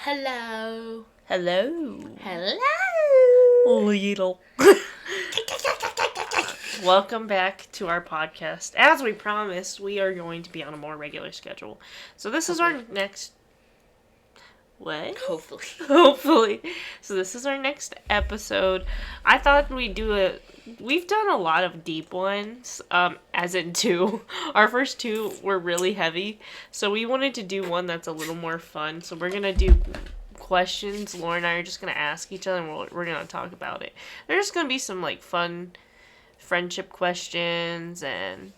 Hello. Hello. Hello. Little. Welcome back to our podcast. As we promised, we are going to be on a more regular schedule. So this is our next... What? Hopefully. Hopefully. So this is our next episode. I thought we'd do a... We've done a lot of deep ones, as in two. Our first two were really heavy. So we wanted to do one that's a little more fun. So we're going to do questions. Laura and I are just going to ask each other and we're going to talk about it. There's going to be some like fun friendship questions and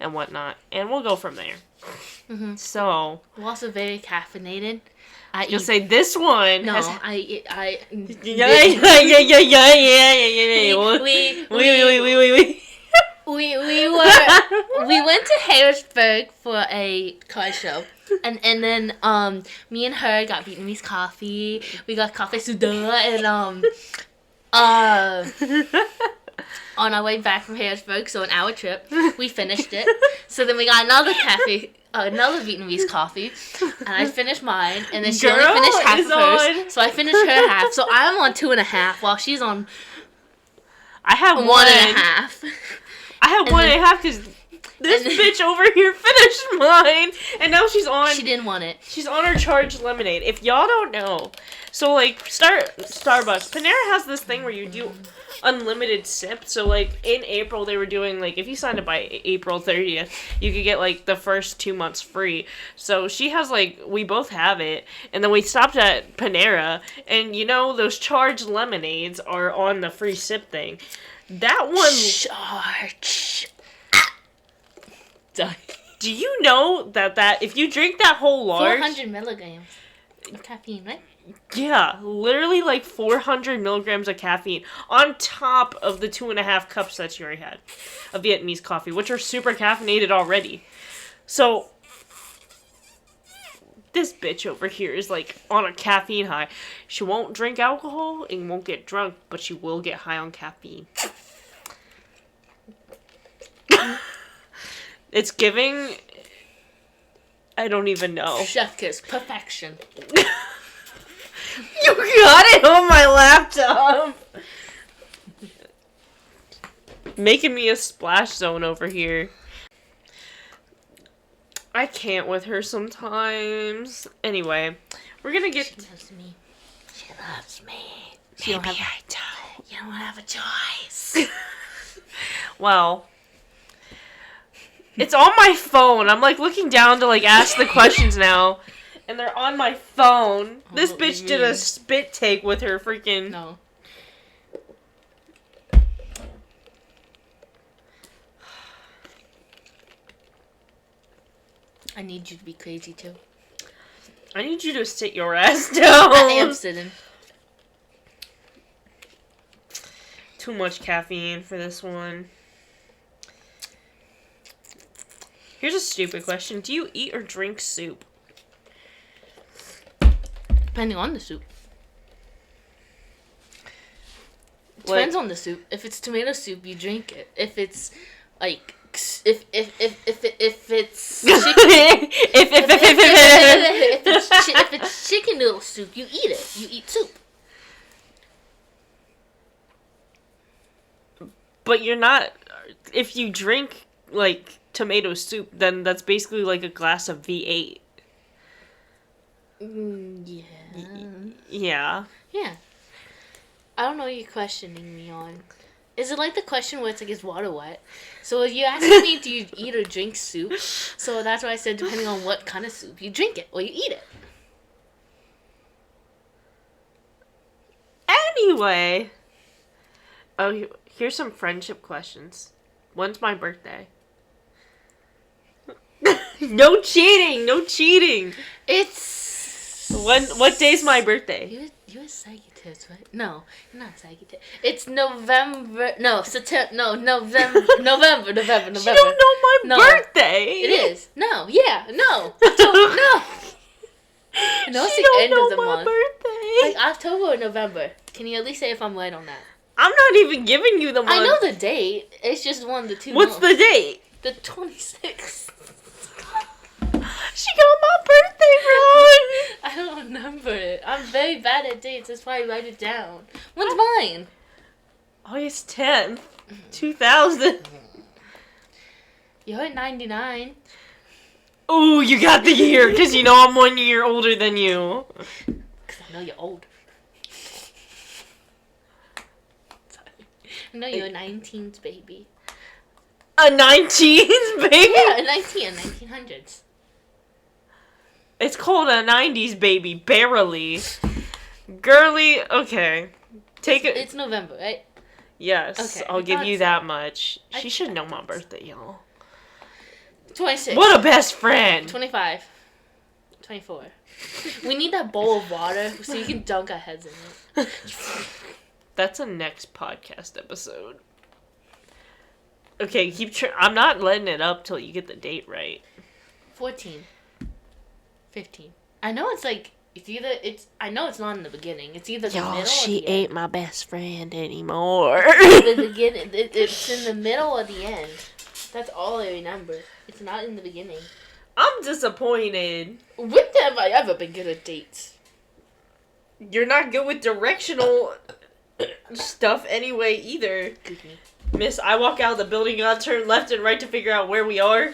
whatnot. And we'll go from there. Mm-hmm. So. We're also very caffeinated. You'll say this one. No, has... I. Yeah. We went to Harrisburg for a car show. And then me and her got Vietnamese coffee. We got cafe soda and on our way back from Harrisburg, so an hour trip, we finished it. So then we got another Vietnamese coffee, and I finished mine, and then she only finished half of hers, so I finished her half. So I'm on 2.5, while she's on. I have 1.5. I have 1.5 because this bitch over here finished mine, and now she's on. She didn't want it. She's on her charged lemonade. If y'all don't know, so like Starbucks, Panera has this thing where you do unlimited sip. So like in April they were doing like if you signed up by April 30th you could get like the first 2 months free. So she has like we both have it, and then we stopped at Panera, and you know those charged lemonades are on the free sip thing. That one charge. Do you know that if you drink that whole large 400 milligrams of caffeine, right? Yeah, literally like 400 milligrams of caffeine on top of the 2.5 cups that you already had of Vietnamese coffee, which are super caffeinated already. So, this bitch over here is like on a caffeine high. She won't drink alcohol and won't get drunk, but she will get high on caffeine. It's giving... I don't even know. Chef kiss. Perfection. You got it on my laptop! Making me a splash zone over here. I can't with her sometimes. Anyway, we're gonna get... She loves me. She loves me. Maybe I don't. You don't have a choice. Well... It's on my phone. I'm like looking down to like ask the questions now. And they're on my phone. This bitch did a spit take with her freaking... No. I need you to be crazy too. I need you to sit your ass down. I am sitting. Too much caffeine for this one. Here's a stupid question. Do you eat or drink soup? Depending on the soup. Depends on the soup. If it's tomato soup, you drink it. If it's like if it's chicken, if it's chicken noodle soup, you eat it. You eat soup. But you're not. If you drink like tomato soup, then that's basically like a glass of V8. Yeah. Yeah. Yeah. I don't know what you're questioning me on. Is it like the question where it's like, is water wet? So if you're asking me, do you eat or drink soup? So that's why I said depending on what kind of soup. You drink it or you eat it. Anyway. Oh, here's some friendship questions. When's my birthday? No cheating! No cheating! It's... What day's my birthday? You're a Sagittarius, right? No, you're not a Sagittarius. It's November... No, September... No, November. You don't know my birthday! It is. No, yeah, no. October, no. No, it's the end of the month. Birthday. Like October or November. Can you at least say if I'm right on that? I'm not even giving you the month. I know the date. It's just one of the two What's months. the date? The 26th. She got my birthday wrong. I I don't remember it. I'm very bad at dates. That's why I write it down. When's mine? August 10th, 2000. You're at 99. Ooh, you got the year, because you know I'm 1 year older than you. Because I know you're old. Sorry. I know you're a 19s baby. A 19s baby? Yeah, a 1900s. It's called a 90s baby, barely. Girly, okay. It's November, right? Yes, Okay, I'll give you so. that much. She should know my birthday, y'all. 26. What a best friend! 25. 24. We need that bowl of water so you can dunk our heads in it. That's a next podcast episode. Okay, I'm not letting it up till you get the date right. 14. 15. I know it's like, I know it's not in the beginning. It's either the middle or the end. Ain't my best friend anymore. The beginning. It's in the middle or the end. That's all I remember. It's not in the beginning. I'm disappointed. When have I ever been good at dates? You're not good with directional stuff anyway either. Excuse me. Miss, I walk out of the building, gotta turn left and right to figure out where we are.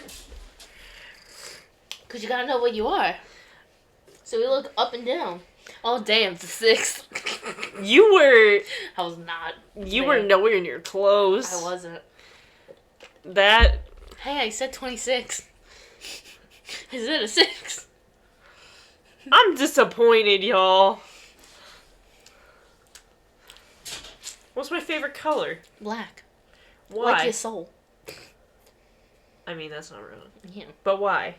Because you gotta know where you are. So we look up and down. Oh, damn, it's a 6. You were... I was not. You were nowhere near close. I wasn't. That... Hey, I said 26. Is it a 6? I'm disappointed, y'all. What's my favorite color? Black. Why? Like your soul. I mean, that's not real. Yeah. But why?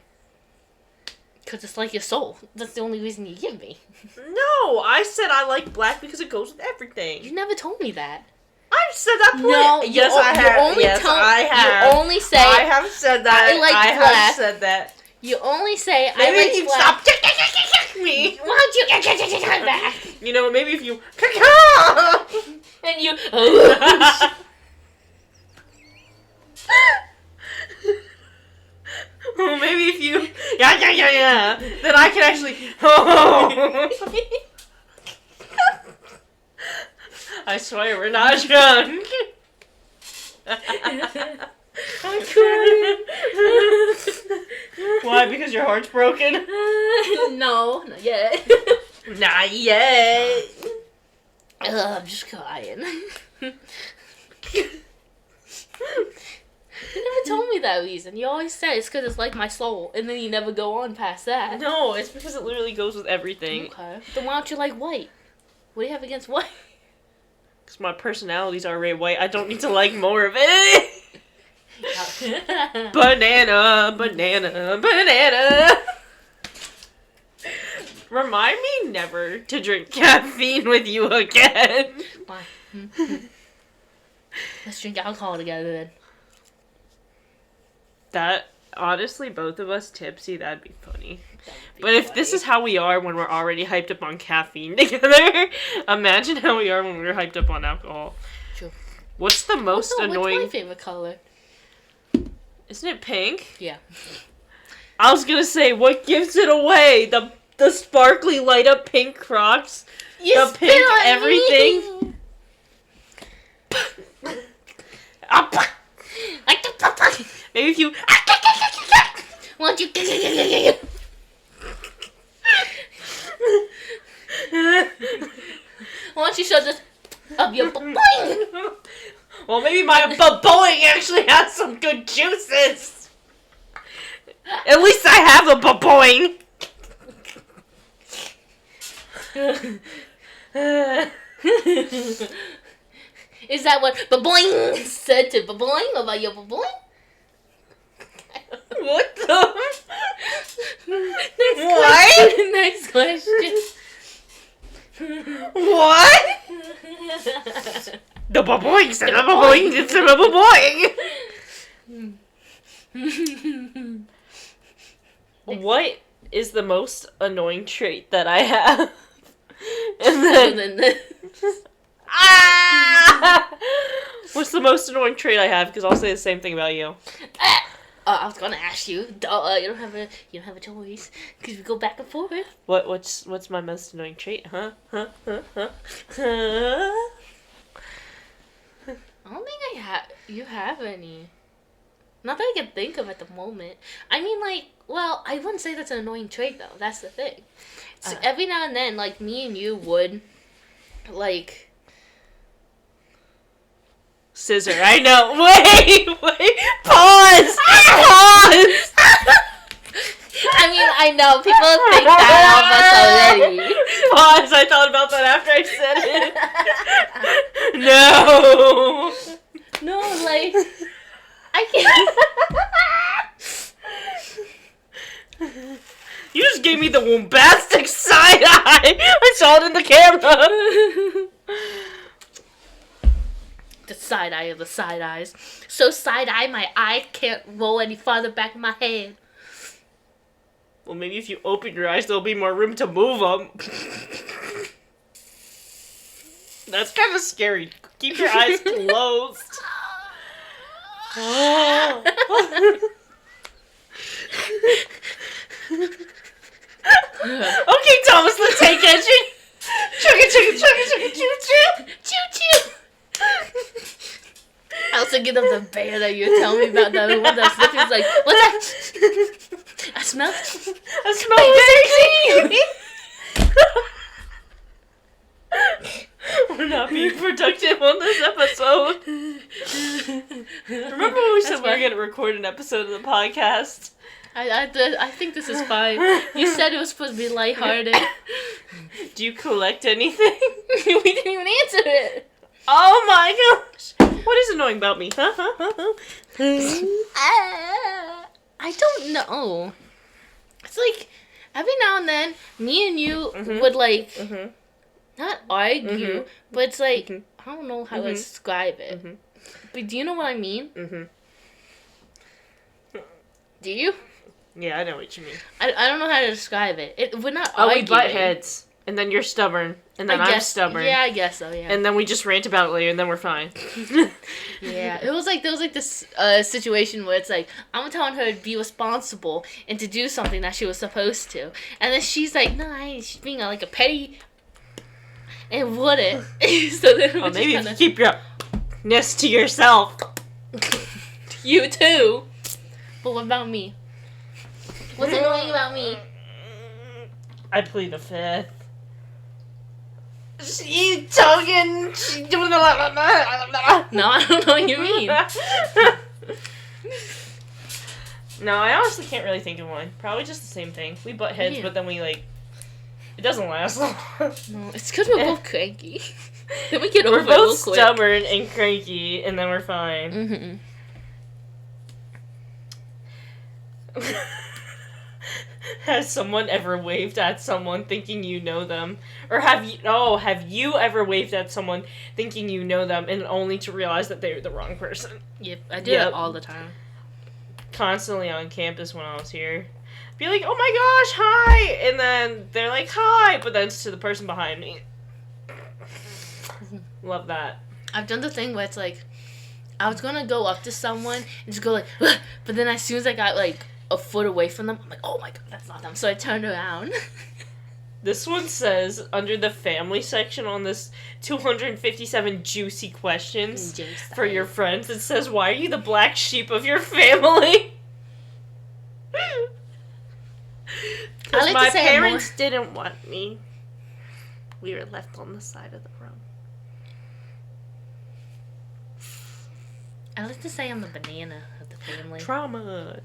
Because it's like your soul. That's the only reason you give me. No, I said I like black because it goes with everything. You never told me that. I've said that before. No, yes, I have. I have. You only say I have said that. I like black. have said that. You only say Maybe I like if you black. stop me. Why don't you get back? You know, maybe if you And you. Well, maybe if you yeah, then I can actually I swear we're not drunk. I'm crying. Why? Because your heart's broken? No, not yet. Not yet. I'm just crying. You never told me that reason. You always said it's because it's like my soul, and then you never go on past that. No, it's because it literally goes with everything. Okay. Then why don't you like white? What do you have against white? Because my personality's already white. I don't need to like more of it. Banana, banana, banana. Remind me never to drink caffeine with you again. Why? Let's drink alcohol together then. That, honestly, both of us tipsy, that'd be funny. But if this is how we are when we're already hyped up on caffeine together, imagine how we are when we're hyped up on alcohol. True. What's the most annoying... What's my favorite color? Isn't it pink? Yeah. I was gonna say, what gives it away? The sparkly light up pink Crocs? You the pink everything? Maybe if you... Why don't you... Why don't you show this of your boing? Well, maybe my baboing actually has some good juices. At least I have a baboing. Is that what baboing said to baboing about your baboing? What the? Next question. What? The baboing said a baboing did some baboing. What is the most annoying trait that I have? And then What's the most annoying trait I have? Because I'll say the same thing about you. I was gonna ask you. Duh, you don't have a choice because we go back and forth. What's my most annoying trait? Huh? I don't think you have any. Not that I can think of at the moment. I mean, like, well, I wouldn't say that's an annoying trait though. That's the thing. So every now and then, like, me and you would, like. Scissor. I know. Wait. Pause. I mean, I know people think that of us already. Pause. I thought about that after I said it. No. No, like, I can't. You just gave me the bombastic side eye. I saw it in the camera. The side eye of the side eyes. So side eye, my eye can't roll any farther back in my head. Well, maybe if you open your eyes, there'll be more room to move them. That's kind of scary. Keep your eyes closed. Okay, Thomas, let's take it. Choo-choo. I was thinking of the bear that you were telling me about, the one that's looking like, what's that? I smell crazy. We're not being productive on this episode. Remember when we said we were going to record an episode of the podcast? I think this is fine. You said it was supposed to be lighthearted. Do you collect anything? We didn't even answer it. Oh my gosh. What is annoying about me? I don't know. It's like, every now and then, me and you would, like, not argue, but it's like, I don't know how to describe it. But do you know what I mean? Do you? Yeah, I know what you mean. I don't know how to describe it. We're not We arguing. butt heads. And then you're stubborn. And then I'm stubborn. Yeah, I guess so, yeah. And then we just rant about it later, and then we're fine. Yeah, there was like this situation where it's like, I'm telling her to be responsible and to do something that she was supposed to. And then she's like, no, I ain't. She's being like a petty... And wouldn't. So then maybe if you keep your ness to yourself. You too. But what about me? What's annoying about me? I plead the fifth. She talking. She doing a lot. No, I don't know what you mean. No, I honestly can't really think of one. Probably just the same thing. We butt heads, but then we like. It doesn't last long. No, it's because we're both cranky. Then we get over it We're both real quick. stubborn and cranky, and then we're fine. Has someone ever waved at someone thinking you know them? Or have you ever waved at someone thinking you know them and only to realize that they're the wrong person? Yep, I do that all the time. Constantly on campus when I was here. Be like, oh my gosh, hi! And then they're like, hi! But then it's to the person behind me. Love that. I've done the thing where it's like, I was gonna go up to someone and just go like, ugh! But then as soon as I got like a foot away from them, I'm like, oh my god, that's not them. So I turned around. This one says, under the family section on this 257 juicy questions for your friends, it says, why are you the black sheep of your family? Because my parents didn't want me. We were left on the side of the road. I like to say I'm the banana of the family. Trauma.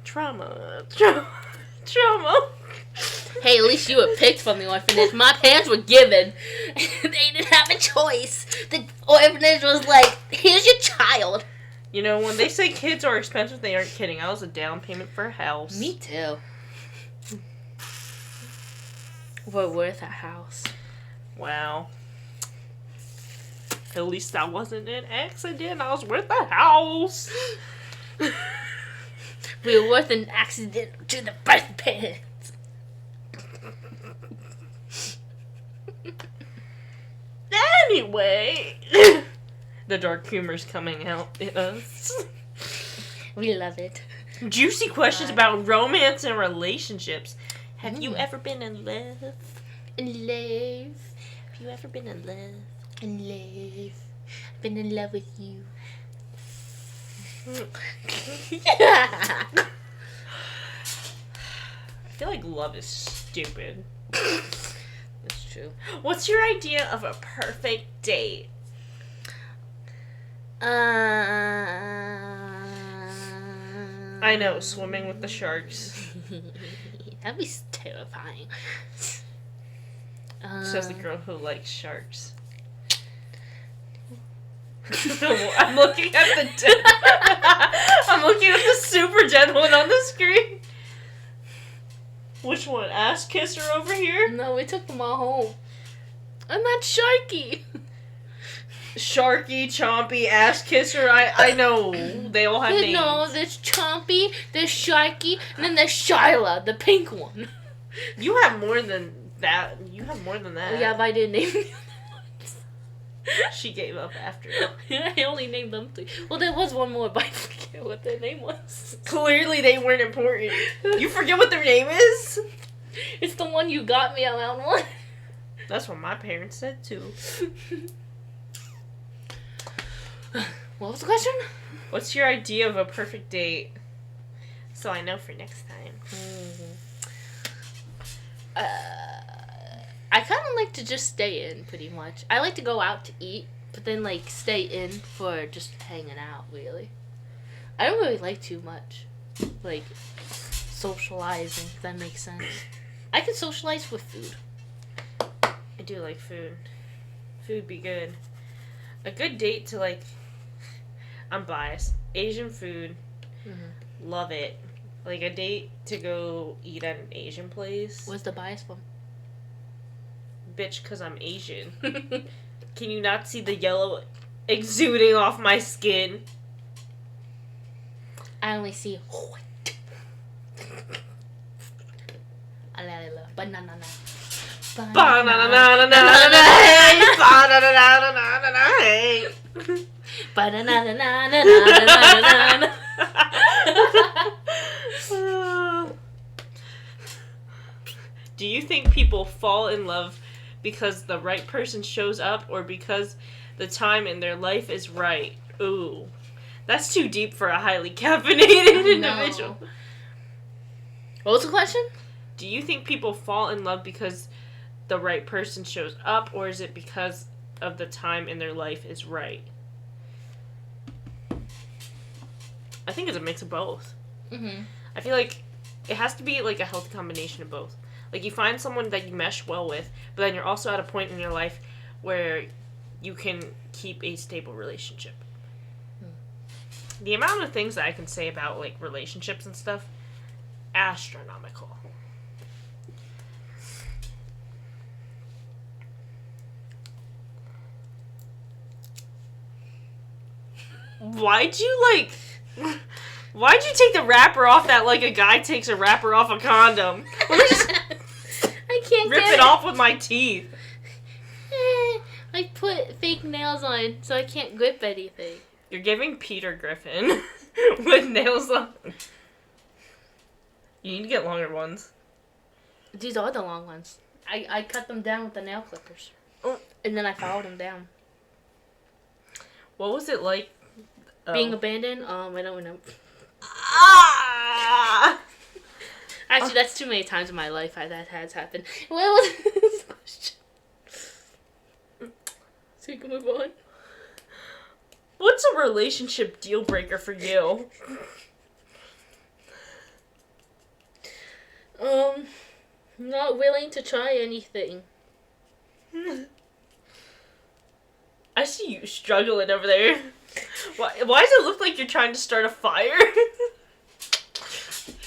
Hey, at least you were picked from the orphanage. My parents were given. They didn't have a choice. The orphanage was like, here's your child. You know, when they say kids are expensive, they aren't kidding. I was a down payment for a house. Me too. We're worth a house. Wow. At least that wasn't an accident. I was worth a house. We were worth an accident to the birth parents. Anyway. The dark humor's coming out in us. We love it. Juicy questions about romance and relationships. Have you ever been in love? In love. Have you ever been in love? In love. I've been in love with you. I feel like love is stupid. That's true. What's your idea of a perfect date? I know, swimming with the sharks. That'd be terrifying. Says the girl who likes sharks. I'm looking at the I'm looking at the super dead one on the screen. Which one? Ass kisser over here? No, we took them all home. And that's Sharky. Sharky, Chompy, Ass Kisser, I know. They all have names. No, there's Chompy, there's Sharky, and then there's Shyla, the pink one. You have more than that. You have more than that. Oh, yeah, but I didn't name the other ones. She gave up after. I only named them 3. Well, there was one more, but I forget what their name was. Clearly they weren't important. You forget what their name is? It's the one you got me around one. That's what my parents said, too. What was the question? What's your idea of a perfect date? So I know for next time. I kind of like to just stay in, pretty much. I like to go out to eat, but then, like, stay in for just hanging out, really. I don't really like too much, like, socializing, if that makes sense. I can socialize with food. I do like food. Food be good. A good date to, like, I'm biased. Asian food. Mm-hmm. Love it. Like, a date to go eat at an Asian place. What's the bias from? Bitch, because I'm Asian. Can you not see the yellow exuding off my skin? I only see white. Banana. Do you think people fall in love because the right person shows up or because the time in their life is right? Ooh. That's too deep for a highly caffeinated individual. What was the question? Do you think people fall in love because the right person shows up, or is it because of the time in their life is right? I think it's a mix of both. Mm-hmm. I feel like it has to be like a healthy combination of both. Like, you find someone that you mesh well with, but then you're also at a point in your life where you can keep a stable relationship. The amount of things that I can say about, like, relationships and stuff, astronomical. Why'd you take the wrapper off that like a guy takes a wrapper off a condom? Let me just I can't rip it off with my teeth. I put fake nails on, so I can't grip anything. You're giving Peter Griffin with nails on. You need to get longer ones. These are the long ones. I cut them down with the nail clippers. And then I followed them down. What was it like? Being abandoned? I don't know. Ah! Actually, that's too many times in my life that has happened. What was this question? So you can move on. What's a relationship deal breaker for you? Not willing to try anything. I see you struggling over there. Why does it look like you're trying to start a fire?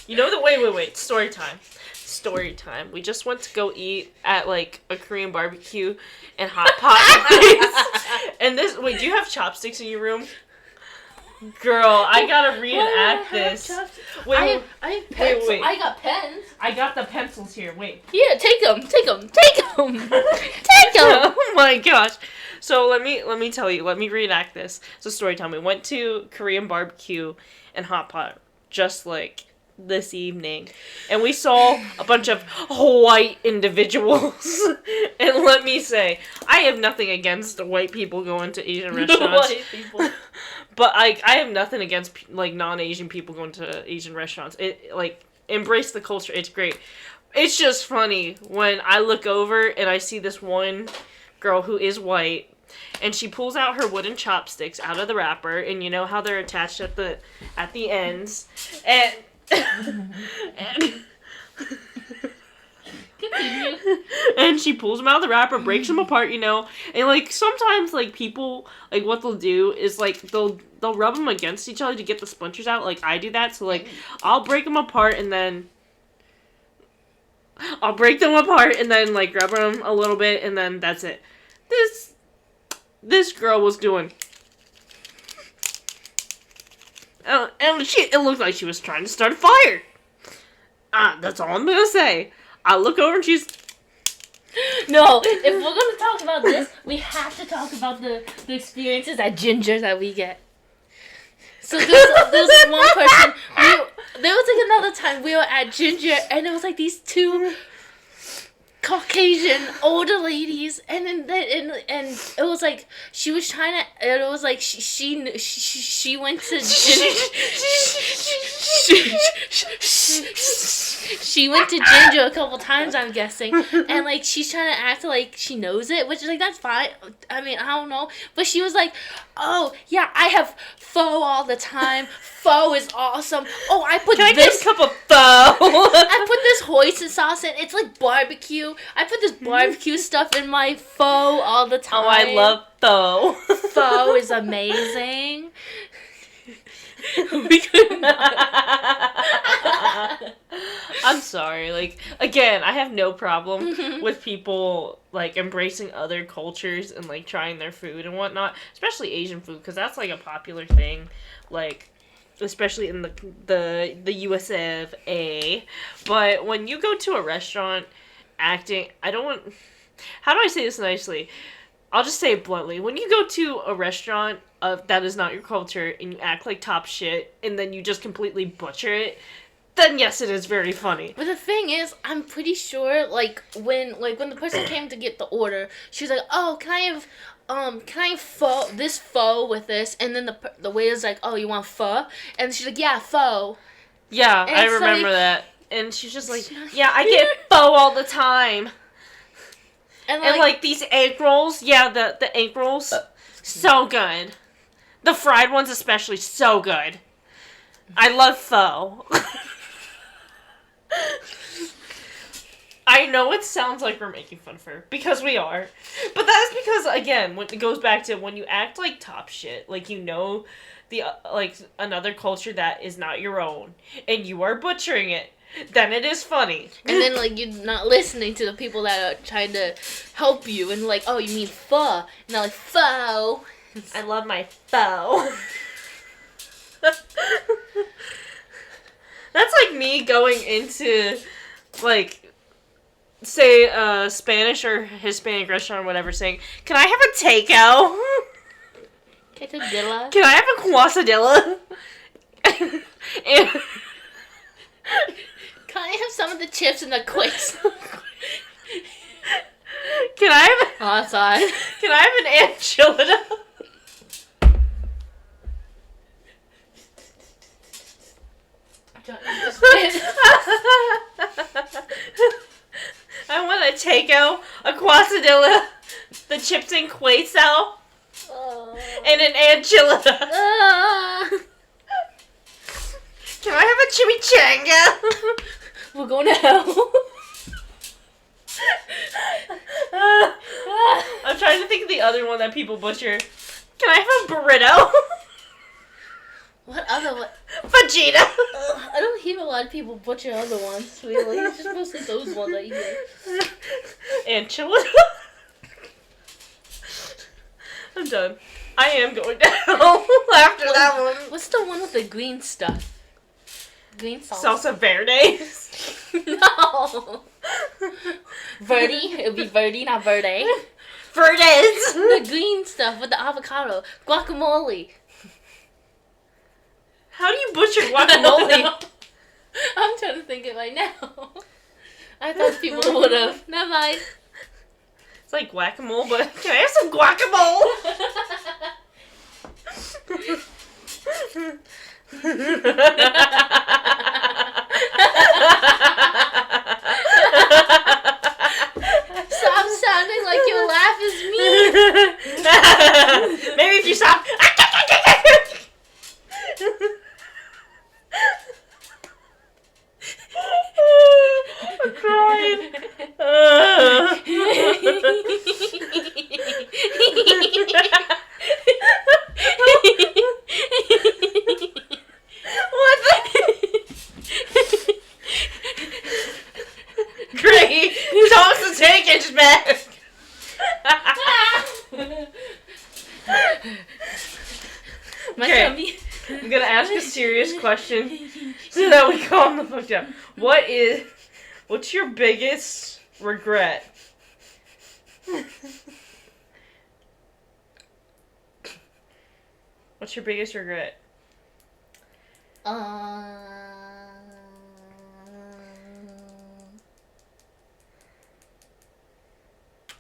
You know the wait. Story time. We just went to go eat at like a Korean barbecue and hot pot place. And this do you have chopsticks in your room? Girl, I gotta reenact this. I have pencils. Wait. I got pens. I got the pencils here. Wait. Yeah, take them. Oh my gosh. So let me tell you. Let me reenact this. So story time. We went to Korean barbecue and hot pot. just like this evening, and we saw a bunch of white individuals. And let me say, I have nothing against white people going to Asian restaurants. White people. But I have nothing against like non-Asian people going to Asian restaurants. It like embrace the culture. It's great. It's just funny when I look over and I see this one girl who is white, and she pulls out her wooden chopsticks out of the wrapper, and you know how they're attached at the ends, and and she pulls them out of the wrapper, breaks them apart, you know, and like sometimes like people like what they'll do is like they'll rub them against each other to get the splinters out. Like I do that, so like I'll break them apart and then like rub them a little bit, and then that's it. This girl was doing. And it looked like she was trying to start a fire. That's all I'm gonna say. I look over and she's... No, if we're gonna talk about this, we have to talk about the experiences at Ginger that we get. So there's one person, there was like another time we were at Ginger, and it was like these two Caucasian older ladies, and then and it was like she was trying to. It was like she went to she went to Ginger a couple times, I'm guessing, and like she's trying to act like she knows it, which is like that's fine. I mean, I don't know, but she was like, "Oh yeah, I have pho all the time. Pho is awesome. Oh, I put Can this. I get a cup of pho? I put this hoisin sauce in. It's like barbecue. I put this barbecue stuff in my pho all the time. Oh, I love pho. Pho is amazing." We could not. I'm sorry. Like, again, I have no problem with people, like, embracing other cultures and, like, trying their food and whatnot. Especially Asian food, because that's, like, a popular thing. Like, especially in the US of A. But when you go to a restaurant acting... how do I say this nicely? I'll just say it bluntly. When you go to a restaurant that is not your culture and you act like top shit and then you just completely butcher it, then yes, it is very funny. But the thing is, I'm pretty sure, like when the person came to get the order, she was like, "Oh, can I have this pho with this?" And then the waiter's like, "Oh, you want pho?" And she's like, "Yeah, pho." Yeah, and I remember like, that. And she's just like, "Yeah, I get pho all the time." And like these egg rolls, yeah, the egg rolls, so good. The fried ones especially, so good. I love pho. I know it sounds like we're making fun of her, because we are. But that is because, again, when it goes back to when you act like top shit, like you know the like another culture that is not your own, and you are butchering it, then it is funny. And then, like, you're not listening to the people that are trying to help you, and like, "Oh, you mean pho?" And they're like, "Pho." I love my pho. That's like me going into, like, say, Spanish or Hispanic restaurant or whatever, saying, "Can I have a takeout? Quesadilla. Can I have a quesadilla?" And Can I have some of the chips and the quicks? Can I have? Oh, sorry. Can I have an enchilada? I want a takeout, a quesadilla, the chips and queso, and an enchilada. Can I have a chimichanga? We're going to hell. I'm trying to think of the other one that people butcher. Can I have a burrito? What other one? Vegeta. I don't hear a lot of people butcher other ones, really. It's just mostly those ones I hear. Enchilada. I'm done. I am going to hell after that one. What's the one with the green stuff? Green sauce. Salsa verde. No. Verde. It would be Verde, not Verde. Verdes. The green stuff with the avocado. Guacamole. How do you butcher guacamole? I'm trying to think it right now. I thought people would have. Never mind. It's like guacamole, but can I have some guacamole? Stop sounding like your laugh is mean. Maybe if you stop. I'm crying. What the? Great. Tom's the tank inch back. Okay. I'm gonna ask a serious question so that we calm the fuck down. What's your biggest regret? What's your biggest regret? I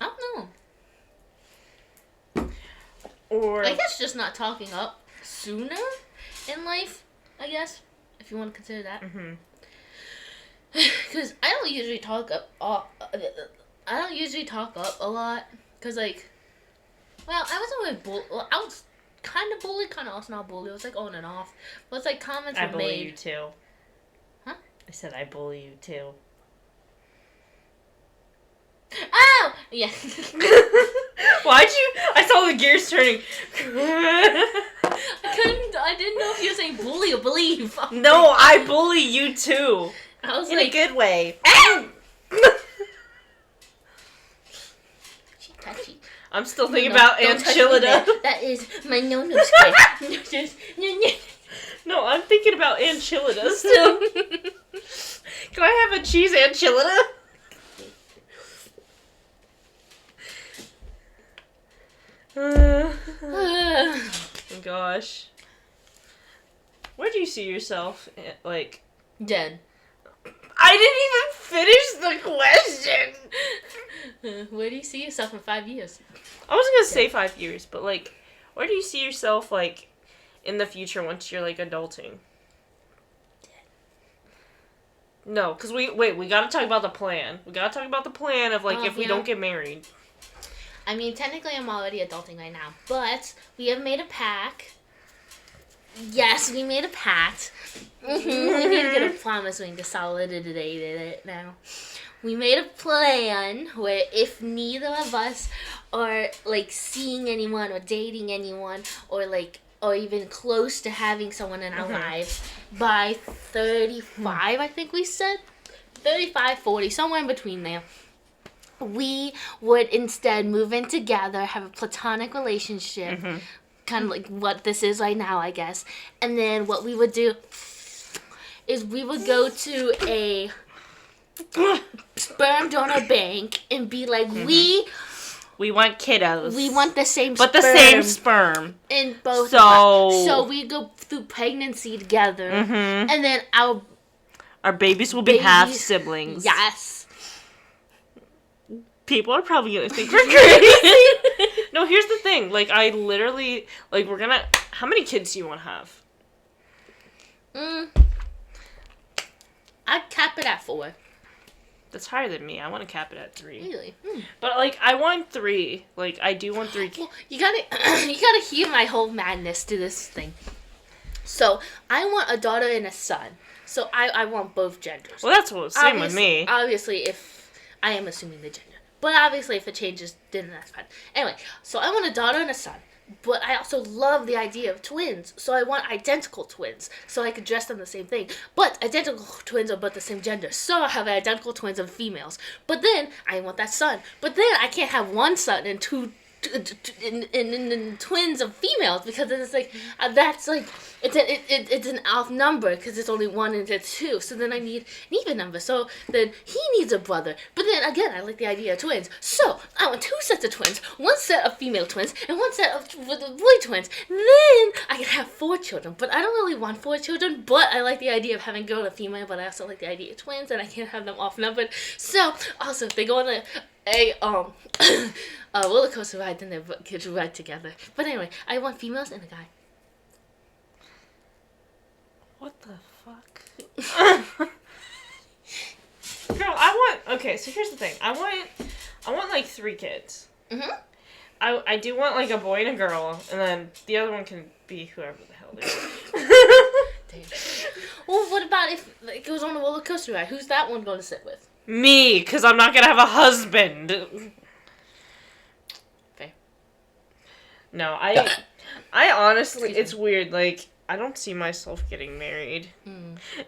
don't know. Or I guess just not talking up sooner in life, I guess, if you want to consider that. Mm-hmm. Because I don't usually talk up a lot. Because, like, well, I wasn't really I was kind of bullied, kind of also not bullied. It was, like, on and off. But it's, like, comments were made. I bully you, too. Huh? I said I bully you, too. Oh! Yeah. Why'd you... I saw the gears turning. I didn't know if you were saying bully or believe. No, I bully you, too. I was in like, a good way. Touchy. I'm still thinking about Enchilada. That is my no-no square. No, I'm thinking about Enchilada still. Can I have a cheese enchilada? Oh gosh. Where do you see yourself, like... Dead. I didn't even finish the question! Where do you see yourself in 5 years? I wasn't gonna say 5 years, but, like, where do you see yourself, like, in the future once you're, like, adulting? Dead. No, because we gotta talk about the plan. We gotta talk about the plan of, like, if we don't get married. I mean, technically I'm already adulting right now, but we have made a pact. Yes, we made a pact. We need to get a promise ring to solidate it now. We made a plan where if neither of us are, like, seeing anyone or dating anyone or, like, or even close to having someone in our lives by 35, I think we said. 35, 40, somewhere in between there. We would instead move in together, have a platonic relationship, kind of like what this is right now, I guess. And then what we would do is we would go to a sperm donor bank and be like, we want kiddos. We want the same sperm. But the same sperm. In both of us. So we go through pregnancy together. And then our babies will be half siblings. Yes. People are probably gonna think we're crazy. No, here's the thing. Like, I literally, like, we're gonna... How many kids do you want to have? I'd cap it at 4. That's higher than me. I want to cap it at 3. Really? But, like, I want 3. Like, I do want 3 kids. Well, you gotta hear my whole madness to this thing. So, I want a daughter and a son. So, I want both genders. Well, that's what's same with me. Obviously, if... I am assuming the gender. But obviously, if it changes, then that's fine. Anyway, so I want a daughter and a son. But I also love the idea of twins. So I want identical twins. So I could dress them the same thing. But identical twins are both the same gender. So I have identical twins of females. But then, I want that son. But then, I can't have one son and 2 and twins of females, because then it's like that's like it's an off number because it's only 1 and it's 2. So then I need an even number. So then he needs a brother. But then again, I like the idea of twins. So I want 2 sets of twins, 1 set of female twins, and 1 set of boy twins. Then I can have 4 children. But I don't really want 4 children. But I like the idea of having girl and female. But I also like the idea of twins, and I can't have them off numbered. So also if they go on a roller coaster ride, then they kids ride together. But anyway, I want females and a guy. What the fuck? Girl, okay, so here's the thing. I want like 3 kids. Mhm. I do want like a boy and a girl, and then the other one can be whoever the hell they are. Well, what about if it goes on a roller coaster ride? Who's that one going to sit with? Me, because I'm not going to have a husband. Fair. No, I honestly, it's weird, like, I don't see myself getting married.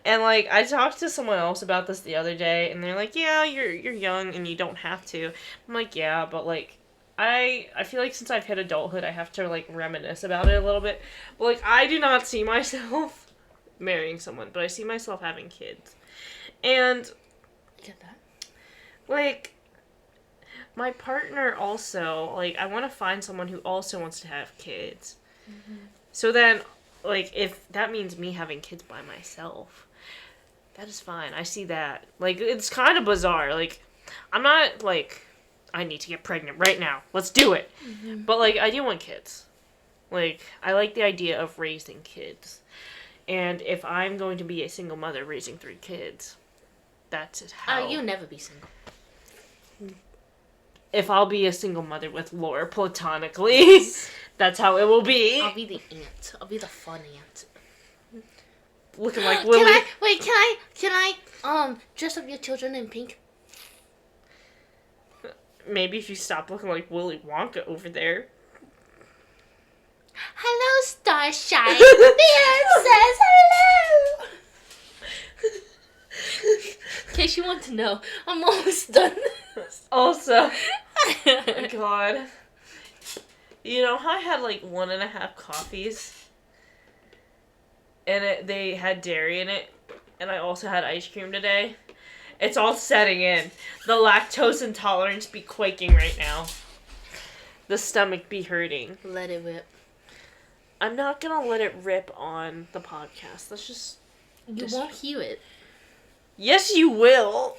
And, like, I talked to someone else about this the other day, and they're like, yeah, you're young and you don't have to. I'm like, yeah, but, like, I feel like since I've hit adulthood, I have to, like, reminisce about it a little bit. But, like, I do not see myself marrying someone, but I see myself having kids. And Get that. Like, my partner also, like, I want to find someone who also wants to have kids. Mm-hmm. So then, like, if that means me having kids by myself, that is fine. I see that. Like, it's kind of bizarre. Like, I'm not, like, I need to get pregnant right now. Let's do it. Mm-hmm. But, like, I do want kids. Like, I like the idea of raising kids. And if I'm going to be a single mother raising 3 kids, that's how... you'll never be single. If I'll be a single mother with Laura platonically, that's how it will be. I'll be the aunt. I'll be the fun aunt. Looking like Willy. Can I dress up your children in pink? Maybe if you stop looking like Willy Wonka over there. Hello, Starshine. The Earth says hello. In case you want to know, I'm almost done. Also, oh God, you know how I had like 1.5 coffees, and they had dairy in it, and I also had ice cream today. It's all setting in. The lactose intolerance be quaking right now. The stomach be hurting. Let it rip. I'm not gonna let it rip on the podcast. That's just... You won't hear it. Yes, you will.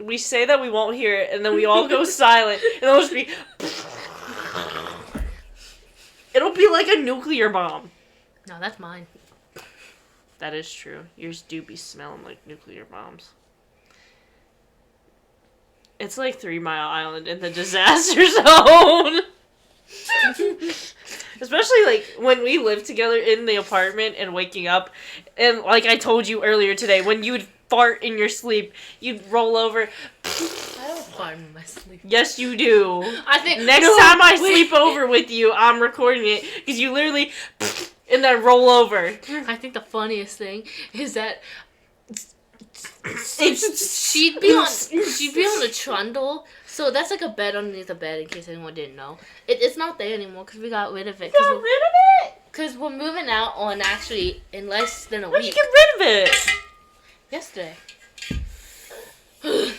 We say that we won't hear it, and then we all go silent, and it'll just be... It'll be like a nuclear bomb. No, that's mine. That is true. Yours do be smelling like nuclear bombs. It's like 3 Mile Island in the disaster zone. Especially, like, when we lived together in the apartment and waking up, and like I told you earlier today, when you would fart in your sleep, you'd roll over. I don't fart in my sleep. Yes, you do. I think... Next time I sleep over with you, I'm recording it, because you literally... and then roll over. I think the funniest thing is that... she'd be on a trundle. So that's like a bed underneath the bed, in case anyone didn't know. It's not there anymore because we got rid of it. Got rid of it? Because we're moving out on actually in less than a Where'd week. you get rid of it? Yesterday.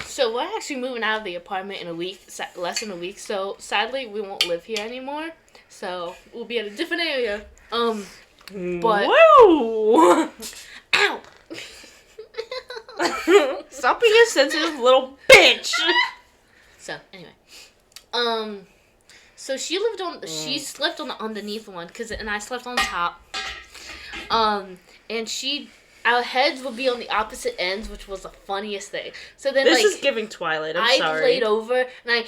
So we're actually moving out of the apartment in a week, less than a week. So sadly, we won't live here anymore. So we'll be at a different area. But... Whoa! Ow! Stop being a sensitive little bitch! So, anyway. So she lived on... She slept on the underneath one, and I slept on top. And our heads would be on the opposite ends, which was the funniest thing. So then, this is giving Twilight. I'm sorry. I laid over, and I...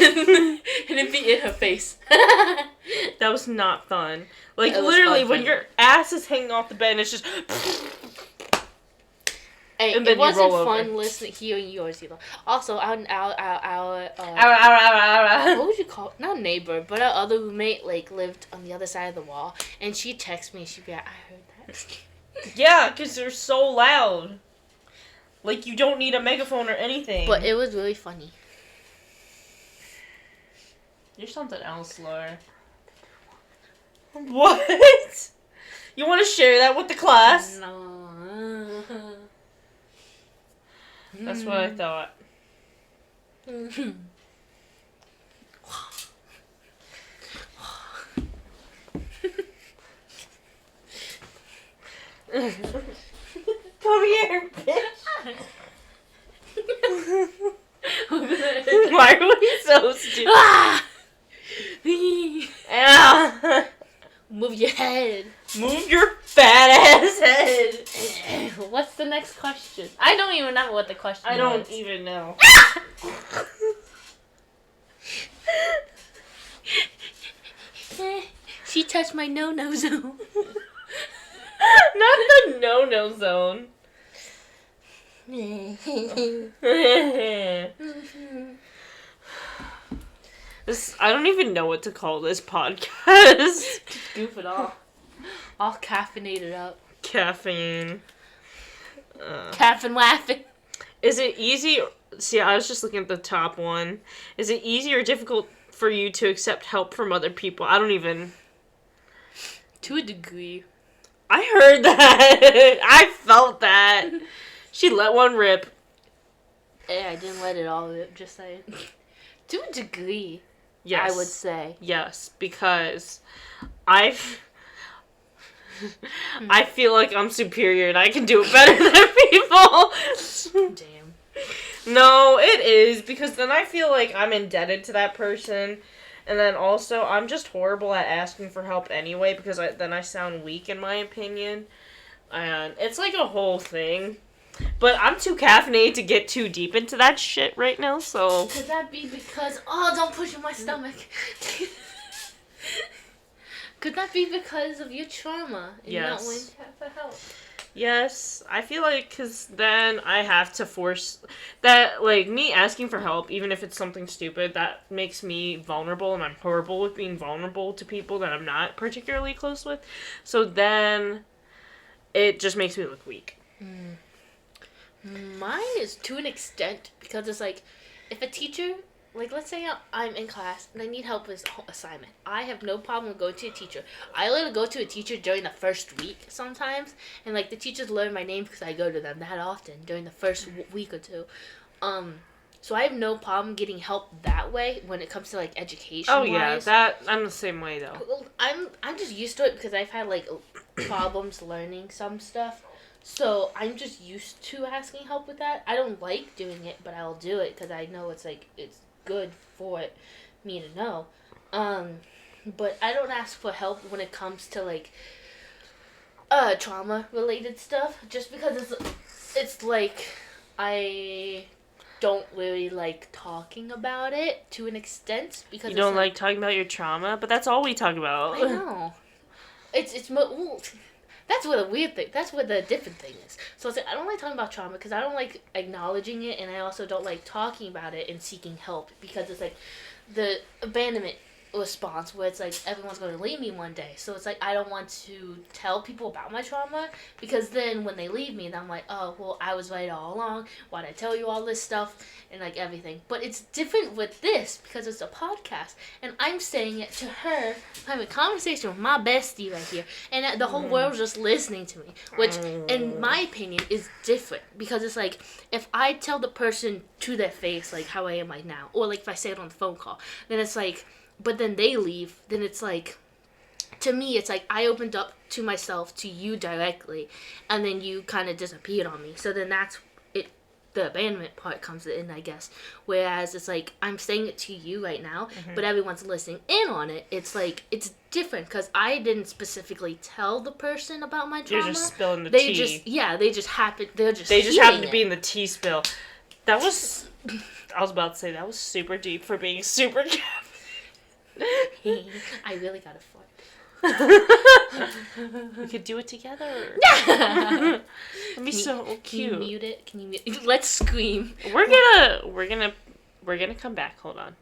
and it'd be in her face. That was not fun. Like, literally, when your ass is hanging off the bed, and it's just... Hey, and then it wasn't fun hearing yours either. Also, our what would you call it? Not neighbor, but our other roommate, like, lived on the other side of the wall, and she'd text me, and she'd be like, I heard that. Yeah, because they're so loud. Like, you don't need a megaphone or anything. But it was really funny. You're something else, Laura. What? You want to share that with the class? No. That's what I thought. Come here, bitch. Why are we so stupid? Ow. Move your head. Move your fat ass head. What's the next question? I don't even know what the question is. I don't even know. She touched my no-no zone. Not the no-no zone. This, I don't even know what to call this podcast. Goof it all. All caffeinated up. Caffeine. Caffeine laughing. Is it easy? See, I was just looking at the top one. Is it easy or difficult for you to accept help from other people? I don't even... To a degree. I heard that. I felt that. She let one rip. Yeah, I didn't let it all rip, just saying. To a degree, Yes. I would say. Yes, because I feel like I'm superior and I can do it better than people. Damn. No, it is, because then I feel like I'm indebted to that person. And then also, I'm just horrible at asking for help anyway, because then I sound weak, in my opinion. And it's like a whole thing. But I'm too caffeinated to get too deep into that shit right now, so... Could that be because... Oh, don't push in my stomach. Could that be because of your trauma? And Yes. not wanting to have for help? Yes, I feel like, because then I have to force that, like, me asking for help, even if it's something stupid, that makes me vulnerable, and I'm horrible with being vulnerable to people that I'm not particularly close with. So then it just makes me look weak. Mine is to an extent, because it's like, if a teacher, like, let's say I'm in class and I need help with an assignment. I have no problem with going to a teacher. I literally go to a teacher during the first week sometimes, and, like, the teachers learn my name because I go to them that often during the first week or two. So I have no problem getting help that way when it comes to, like, education. Oh, yeah, that, I'm the same way, though. I'm just used to it because I've had, like, problems learning some stuff. So I'm just used to asking help with that. I don't like doing it, but I'll do it because I know it's, like, it's good for me to know. But I don't ask for help when it comes to, like, trauma related stuff, just because it's like I don't really like talking about it to an extent, because You don't like talking about your trauma, but that's all we talk about. I know. Well, that's what a weird thing. That's what the different thing is. So it's like, I don't like talking about trauma because I don't like acknowledging it, and I also don't like talking about it and seeking help, because it's like the abandonment response where it's like everyone's going to leave me one day. So it's like I don't want to tell people about my trauma, because then when they leave me, then I'm like, oh, well, I was right all along. Why'd I tell you all this stuff and like everything? But it's different with this because it's a podcast and I'm saying it to her. I'm having a conversation with my bestie right here, and the whole world's just listening to me, which in my opinion is different, because it's like if I tell the person to their face like how I am right now, or like if I say it on the phone call, then it's like, but then they leave, then it's like, to me, it's like I opened up to myself, to you directly, and then you kind of disappeared on me. So then that's it. The abandonment part comes in, I guess. Whereas it's like, I'm saying it to you right now, but everyone's listening in on it. It's like, it's different, because I didn't specifically tell the person about my trauma. You're just spilling the tea. They just happen to be in the tea spill. That was, I was about to say, that was super deep for being super I really got a fart. We could do it together. That'd be so cute. Can you mute it? Can you mute it? Let's scream. We're gonna come back. Hold on.